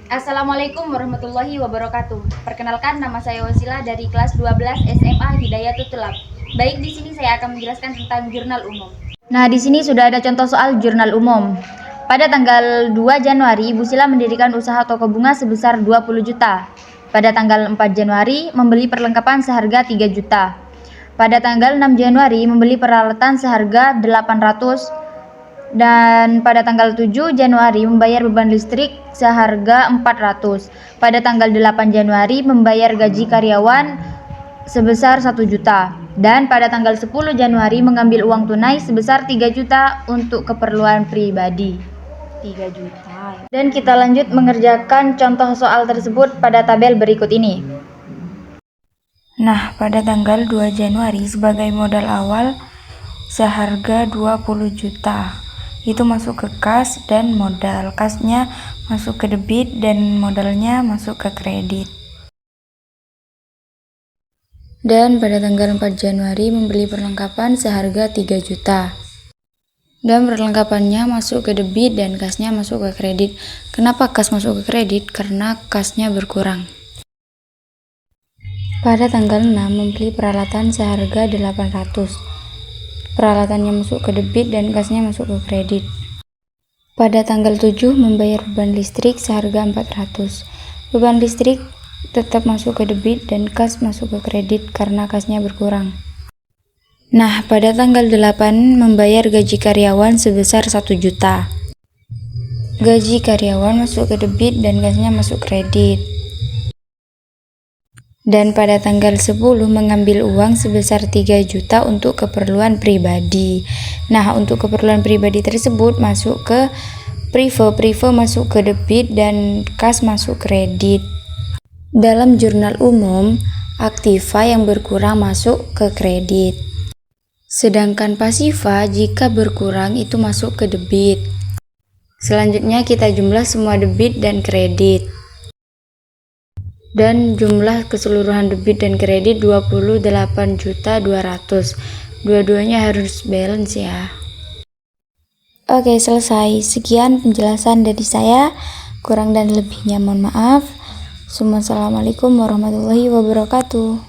Assalamualaikum warahmatullahi wabarakatuh. Perkenalkan, nama saya Wasila dari kelas 12 SMA Hidayatul Tulab. Baik, di sini saya akan menjelaskan tentang jurnal umum. Nah, di sini sudah ada contoh soal jurnal umum. Pada tanggal 2 Januari, Bu Sila mendirikan usaha toko bunga sebesar 20 juta. Pada tanggal 4 Januari, membeli perlengkapan seharga 3 juta. Pada tanggal 6 Januari, membeli peralatan seharga 800. Dan pada tanggal 7 Januari membayar beban listrik seharga 400. Pada tanggal 8 Januari membayar gaji karyawan sebesar 1 juta. Dan pada tanggal 10 Januari mengambil uang tunai sebesar 3 juta untuk keperluan pribadi. 3 juta. Dan kita lanjut mengerjakan contoh soal tersebut pada tabel berikut ini. Nah, pada tanggal 2 Januari sebagai modal awal seharga 20 juta. Itu masuk ke kas dan modal. Kasnya masuk ke debit dan modalnya masuk ke kredit. Dan pada tanggal 4 Januari membeli perlengkapan seharga 3 juta. Dan perlengkapannya masuk ke debit dan kasnya masuk ke kredit. Kenapa kas masuk ke kredit? Karena kasnya berkurang. Pada tanggal 6 membeli peralatan seharga 800. Peralatannya masuk ke debit dan kasnya masuk ke kredit. Pada tanggal 7 membayar beban listrik seharga 400. Beban listrik tetap masuk ke debit dan kas masuk ke kredit karena kasnya berkurang. Nah, pada tanggal 8 membayar gaji karyawan sebesar 1 juta. Gaji karyawan masuk ke debit dan kasnya masuk kredit. Dan pada tanggal 10 mengambil uang sebesar 3 juta untuk keperluan pribadi. Nah, untuk keperluan pribadi tersebut masuk ke Privo masuk ke debit dan kas masuk kredit. Dalam jurnal umum, aktiva yang berkurang masuk ke kredit. Sedangkan pasiva jika berkurang itu masuk ke debit. Selanjutnya kita jumlah semua debit dan kredit. Dan jumlah keseluruhan debit dan kredit 28.200.000. Dua-duanya harus balance ya. Oke, selesai. Sekian penjelasan dari saya. Kurang dan lebihnya mohon maaf. Assalamualaikum warahmatullahi wabarakatuh.